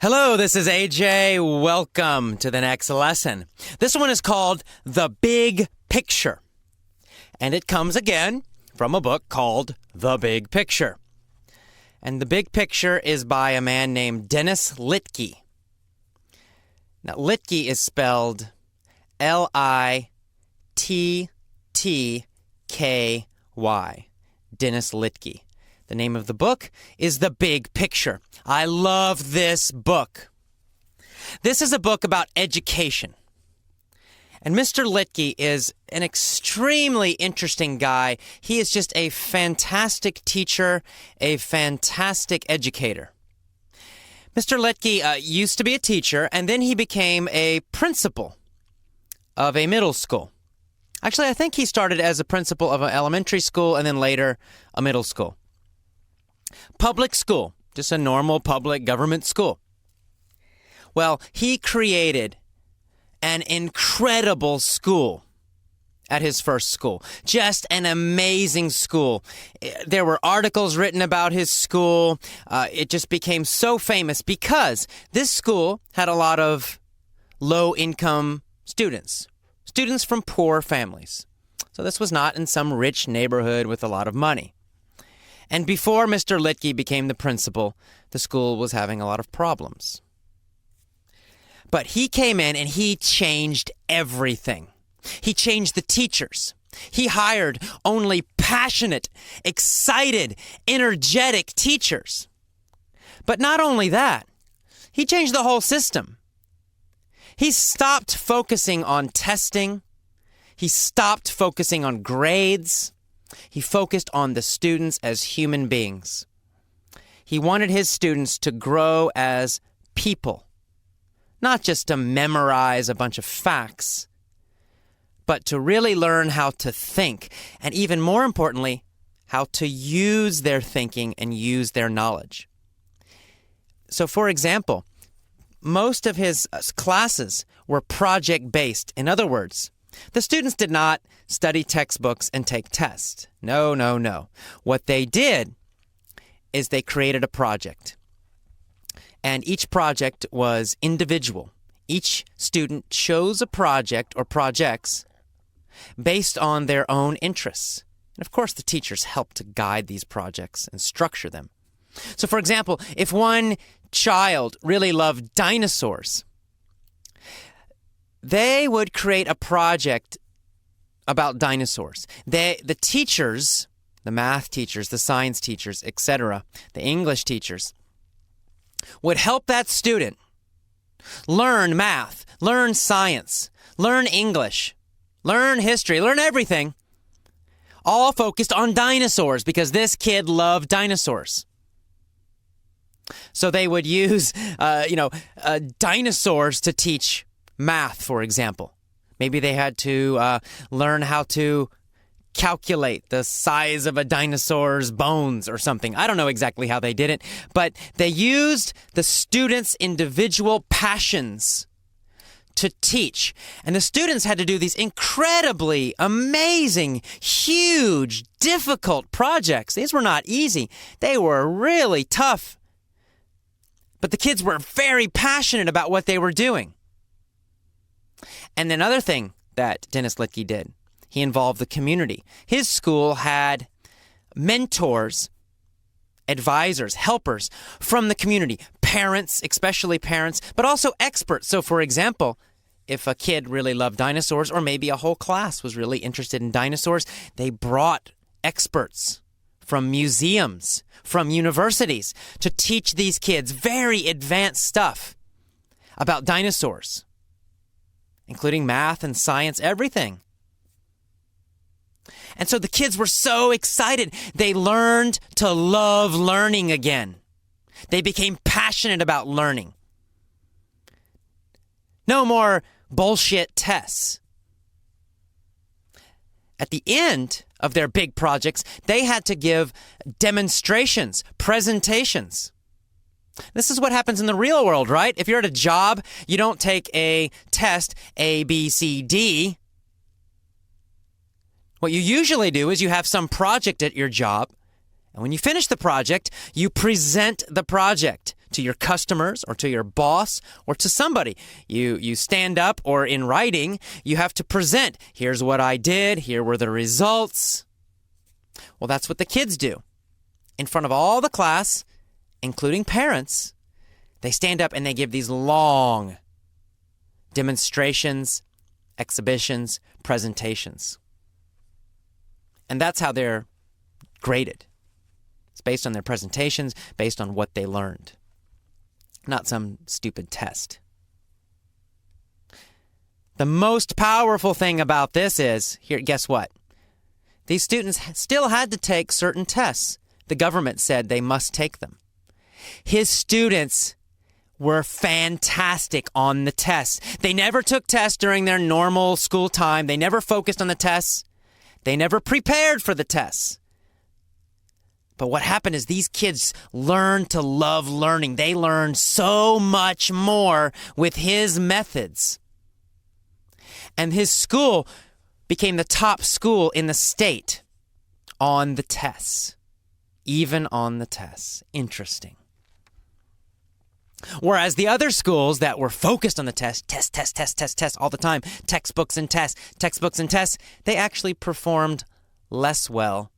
Hello, this is AJ. Welcome to the next lesson. This one is called The Big Picture. And it comes again from a book called The Big Picture. And The Big Picture is by a man named Dennis Littke. Now, Littke is spelled L-I-T-T-K-Y. Dennis Littke. The name of the book is The Big Picture. I love this book. This is a book about education. And Mr. Littke is an extremely interesting guy. He is just a fantastic teacher, a fantastic educator. Mr. Littke used to be a teacher, and then he became a principal of a middle school. Actually, I think he started as a principal of an elementary school and then later a middle school. Public school, just a normal public government school. Well, he created an incredible school at his first school. Just an amazing school. There were articles written about his school. It just became so famous because this school had a lot of low-income students. Students from poor families. So this was not in some rich neighborhood with a lot of money. And before Mr. Littke became the principal, the school was having a lot of problems. But he came in and he changed everything. He changed the teachers. He hired only passionate, excited, energetic teachers. But not only that, he changed the whole system. He stopped focusing on testing. He stopped focusing on grades. He focused on the students as human beings. He wanted his students to grow as people, not just to memorize a bunch of facts, but to really learn how to think, and even more importantly, how to use their thinking and use their knowledge. So, for example, most of his classes were project-based. In other words, the students did not study textbooks and take tests. No. What they did is they created a project. And each project was individual. Each student chose a project or projects based on their own interests. And of course, the teachers helped to guide these projects and structure them. So, for example, if one child really loved dinosaurs, they would create a project about dinosaurs. The teachers, the math teachers, the science teachers, etc., the English teachers, would help that student learn math, learn science, learn English, learn history, learn everything, all focused on dinosaurs because this kid loved dinosaurs. So they would use, dinosaurs to teach math, for example. Maybe they had to learn how to calculate the size of a dinosaur's bones or something. I don't know exactly how they did it, but they used the students' individual passions to teach. And the students had to do these incredibly amazing, huge, difficult projects. These were not easy. They were really tough. But the kids were very passionate about what they were doing. And another thing that Dennis Littke did, he involved the community. His school had mentors, advisors, helpers from the community, parents, especially parents, but also experts. So, for example, if a kid really loved dinosaurs, or maybe a whole class was really interested in dinosaurs, they brought experts from museums, from universities, to teach these kids very advanced stuff about dinosaurs, including math and science, everything. And so the kids were so excited. They learned to love learning again. They became passionate about learning. No more bullshit tests. At the end of their big projects, they had to give demonstrations, presentations. This is what happens in the real world, right? If you're at a job, you don't take a test, A, B, C, D. What you usually do is you have some project at your job, And when you finish the project, you present the project to your customers or to your boss or to somebody. You stand up, or in writing, you have to present. Here's what I did. Here were the results. Well, that's what the kids do. In front of all the class, including parents, they stand up and they give these long demonstrations, exhibitions, presentations. And that's how they're graded. It's based on their presentations, based on what they learned. Not some stupid test. The most powerful thing about this is, here, guess what? These students still had to take certain tests. The government said they must take them. His students were fantastic on the tests. They never took tests during their normal school time. They never focused on the tests. They never prepared for the tests. But what happened is these kids learned to love learning. They learned so much more with his methods. And his school became the top school in the state on the tests. Even on the tests. Interesting. Whereas the other schools that were focused on the test all the time, textbooks and tests, they actually performed less well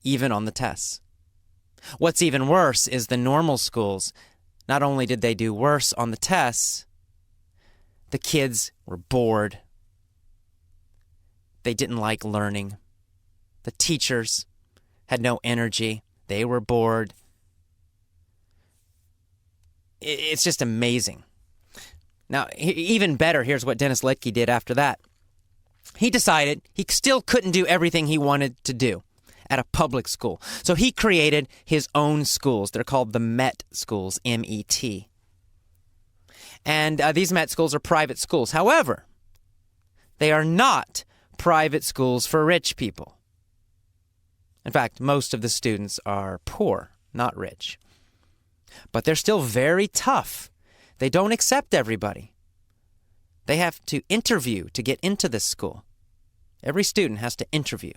even on the tests. What's even worse is the normal schools. Not only did they do worse on the tests, the kids were bored. They didn't like learning. The teachers had no energy. They were bored. It's just amazing. Now, even better, here's what Dennis Litke did after that. He decided he still couldn't do everything he wanted to do at a public school. So he created his own schools. They're called the MET schools, M-E-T. And these MET schools are private schools. However, they are not private schools for rich people. In fact, most of the students are poor, not rich. But they're still very tough. They don't accept everybody. They have to interview to get into this school. Every student has to interview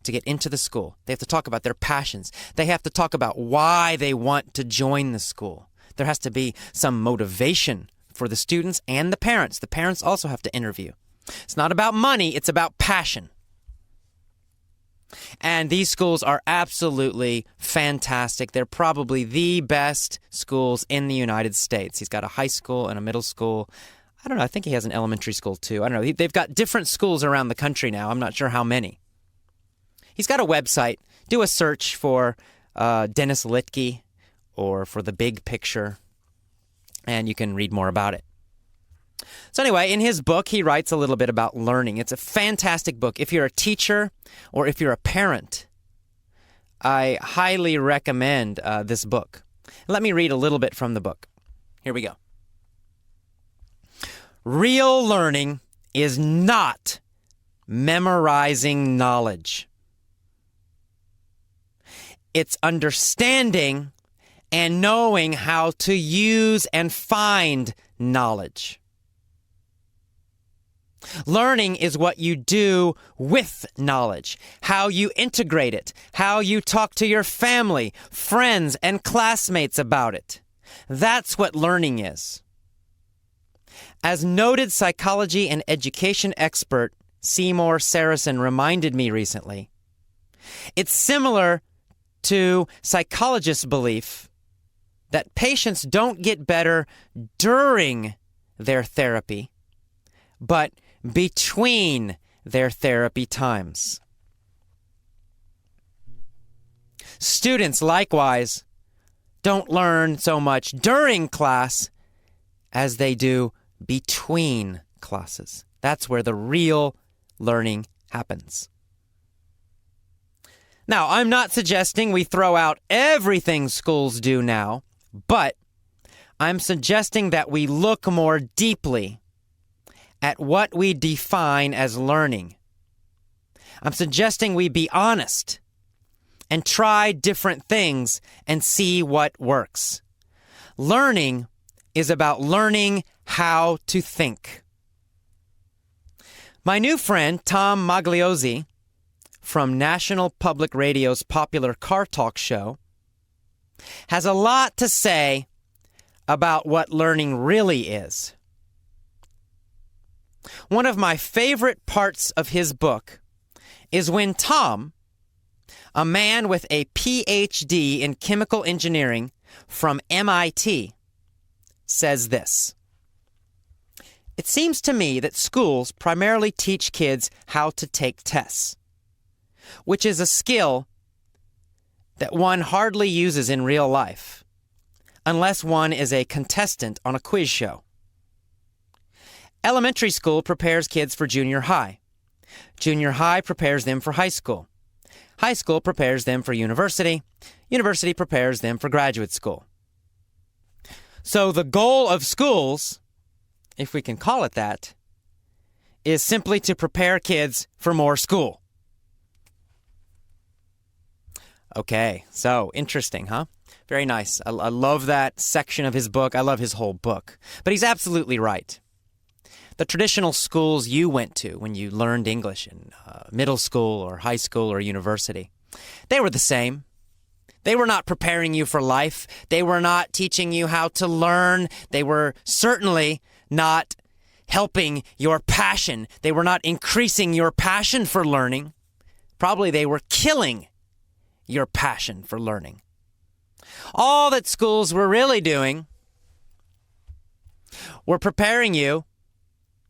to get into the school. They have to talk about their passions. They have to talk about why they want to join the school. There has to be some motivation for the students and the parents. The parents also have to interview. It's not about money, it's about passion. And these schools are absolutely fantastic. They're probably the best schools in the United States. He's got a high school and a middle school. I don't know, I think he has an elementary school too. I don't know. They've got different schools around the country now. I'm not sure how many. He's got a website. Do a search for Dennis Litke or for The Big Picture, and you can read more about it. So anyway, in his book, he writes a little bit about learning. It's a fantastic book. If you're a teacher or if you're a parent, I highly recommend this book. Let me read a little bit from the book. Here we go. Real learning is not memorizing knowledge. It's understanding and knowing how to use and find knowledge. Learning is what you do with knowledge, how you integrate it, how you talk to your family, friends, and classmates about it. That's what learning is. As noted psychology and education expert Seymour Saracen reminded me recently, it's similar to psychologists' belief that patients don't get better during their therapy, but between their therapy times. Students, likewise, don't learn so much during class as they do between classes. That's where the real learning happens. Now, I'm not suggesting we throw out everything schools do now, but I'm suggesting that we look more deeply at what we define as learning. I'm suggesting we be honest and try different things and see what works. Learning is about learning how to think. My new friend, Tom Magliozzi, from National Public Radio's popular car talk show, has a lot to say about what learning really is. One of my favorite parts of his book is when Tom, a man with a PhD in chemical engineering from MIT, says this. It seems to me that schools primarily teach kids how to take tests, which is a skill that one hardly uses in real life, unless one is a contestant on a quiz show. Elementary school prepares kids for junior high. Junior high prepares them for high school. High school prepares them for university. University prepares them for graduate school. So the goal of schools, if we can call it that, is simply to prepare kids for more school. Okay, so interesting, huh? Very nice. I love that section of his book. I love his whole book. But he's absolutely right. The traditional schools you went to when you learned English in middle school or high school or university, they were the same. They were not preparing you for life. They were not teaching you how to learn. They were certainly not helping your passion. They were not increasing your passion for learning. Probably they were killing your passion for learning. All that schools were really doing were preparing you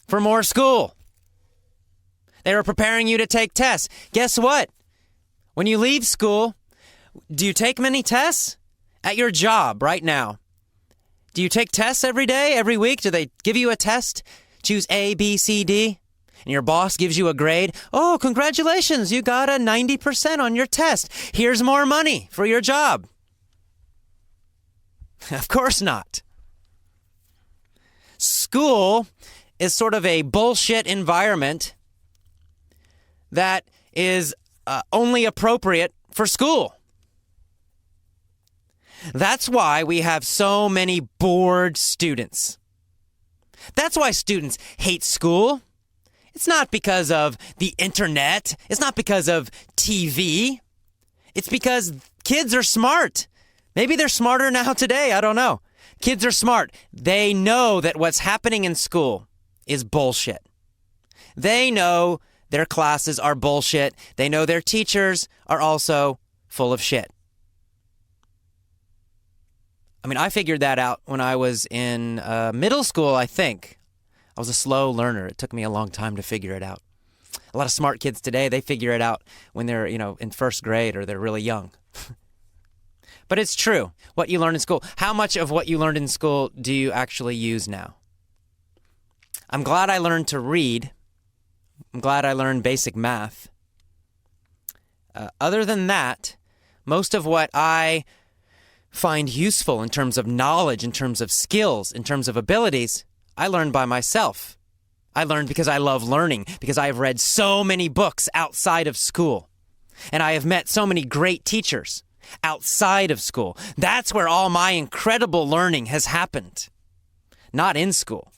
for more school. They were preparing you to take tests. Guess what? When you leave school, do you take many tests? At your job right now, do you take tests every day, every week? Do they give you a test? Choose A, B, C, D? And your boss gives you a grade. Oh, congratulations, you got a 90% on your test. Here's more money for your job. Of course not. School is sort of a bullshit environment that is only appropriate for school. That's why we have so many bored students. That's why students hate school. It's not because of the internet. It's not because of TV. It's because kids are smart. Maybe they're smarter now today. I don't know. Kids are smart. They know that what's happening in school is bullshit. They know their classes are bullshit. They know their teachers are also full of shit. I mean, I figured that out when I was in middle school, I think. I was a slow learner. It took me a long time to figure it out. A lot of smart kids today, they figure it out when they're, in first grade or they're really young. But it's true. What you learn in school. How much of what you learned in school do you actually use now? I'm glad I learned to read. I'm glad I learned basic math. Other than that, most of what I find useful in terms of knowledge, in terms of skills, in terms of abilities, I learned by myself. I learned because I love learning, because I have read so many books outside of school. And I have met so many great teachers outside of school. That's where all my incredible learning has happened, not in school.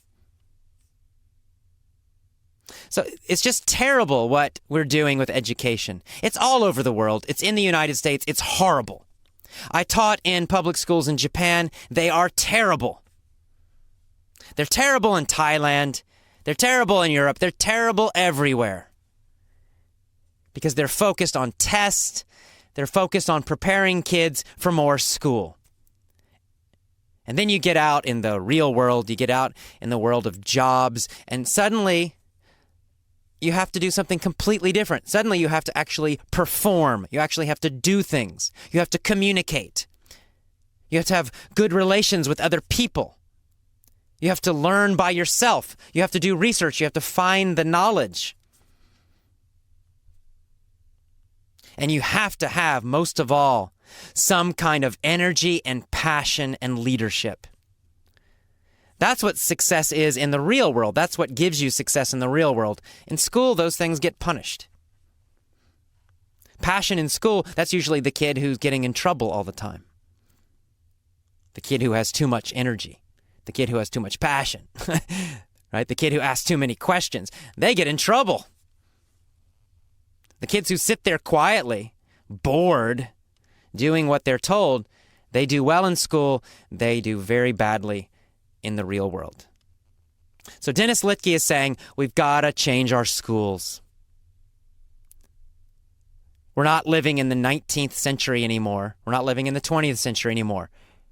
So it's just terrible what we're doing with education. It's all over the world. It's in the United States. It's horrible. I taught in public schools in Japan. They are terrible. They're terrible in Thailand. They're terrible in Europe. They're terrible everywhere. Because they're focused on tests. They're focused on preparing kids for more school. And then you get out in the real world. You get out in the world of jobs. And suddenly you have to do something completely different. Suddenly you have to actually perform. You actually have to do things. You have to communicate. You have to have good relations with other people. You have to learn by yourself. You have to do research. You have to find the knowledge. And you have to have, most of all, some kind of energy and passion and leadership. That's what success is in the real world. That's what gives you success in the real world. In school, those things get punished. Passion in school, that's usually the kid who's getting in trouble all the time. The kid who has too much energy. The kid who has too much passion. Right? The kid who asks too many questions. They get in trouble. The kids who sit there quietly, bored, doing what they're told, they do well in school. They do very badly in the real world. So Dennis Littke is saying we've got to change our schools. We're not living in the 19th century anymore. We're not living in the 20th century anymore.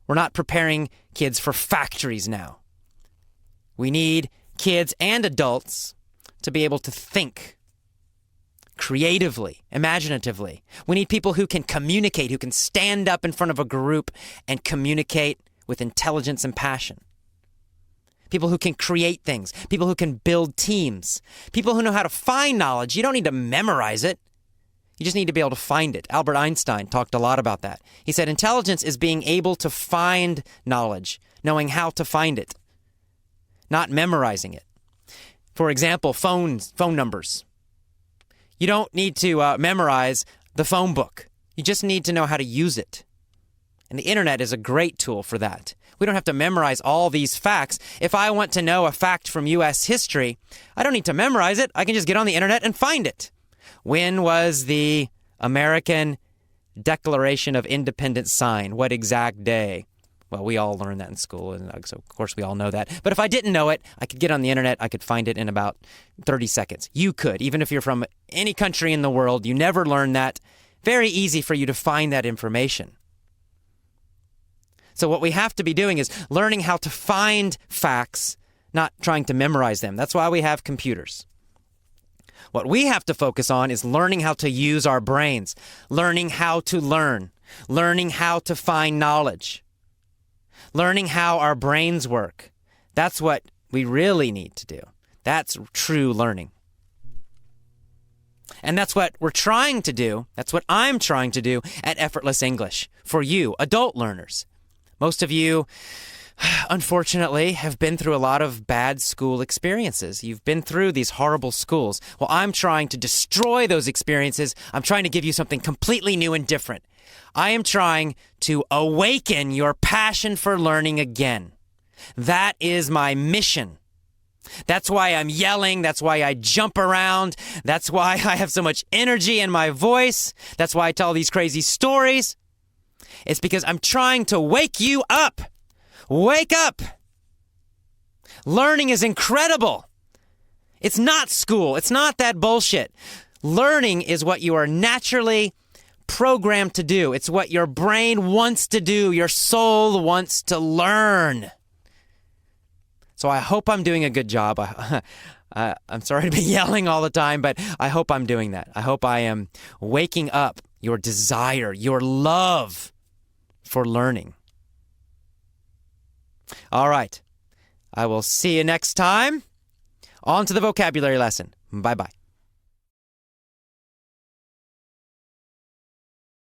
We're not preparing kids for factories now. We need kids and adults to be able to think creatively, imaginatively. We need people who can communicate, who can stand up in front of a group and communicate with intelligence and passion. People who can create things, people who can build teams, people who know how to find knowledge. You don't need to memorize it. You just need to be able to find it. Albert Einstein talked a lot about that. He said intelligence is being able to find knowledge, knowing how to find it, not memorizing it. For example, phone numbers. You don't need to memorize the phone book. You just need to know how to use it. And the internet is a great tool for that. We don't have to memorize all these facts. If I want to know a fact from U.S. history, I don't need to memorize it. I can just get on the internet and find it. When was the American Declaration of Independence signed? What exact day? Well, we all learned that in school, and so of course we all know that. But if I didn't know it, I could get on the internet. I could find it in about 30 seconds. You could, even if you're from any country in the world, you never learned that. Very easy for you to find that information. So what we have to be doing is learning how to find facts, not trying to memorize them. That's why we have computers. What we have to focus on is learning how to use our brains, learning how to learn, learning how to find knowledge, learning how our brains work. That's what we really need to do. That's true learning. And that's what we're trying to do. That's what I'm trying to do at Effortless English for you, adult learners. Most of you, unfortunately, have been through a lot of bad school experiences. You've been through these horrible schools. Well, I'm trying to destroy those experiences. I'm trying to give you something completely new and different. I am trying to awaken your passion for learning again. That is my mission. That's why I'm yelling. That's why I jump around. That's why I have so much energy in my voice. That's why I tell these crazy stories. It's because I'm trying to wake you up. Wake up. Learning is incredible. It's not school. It's not that bullshit. Learning is what you are naturally programmed to do. It's what your brain wants to do. Your soul wants to learn. So I hope I'm doing a good job. I'm sorry to be yelling all the time, but I hope I'm doing that. I hope I am waking up your desire, your love for learning. All right. I will see you next time. On to the vocabulary lesson. Bye-bye.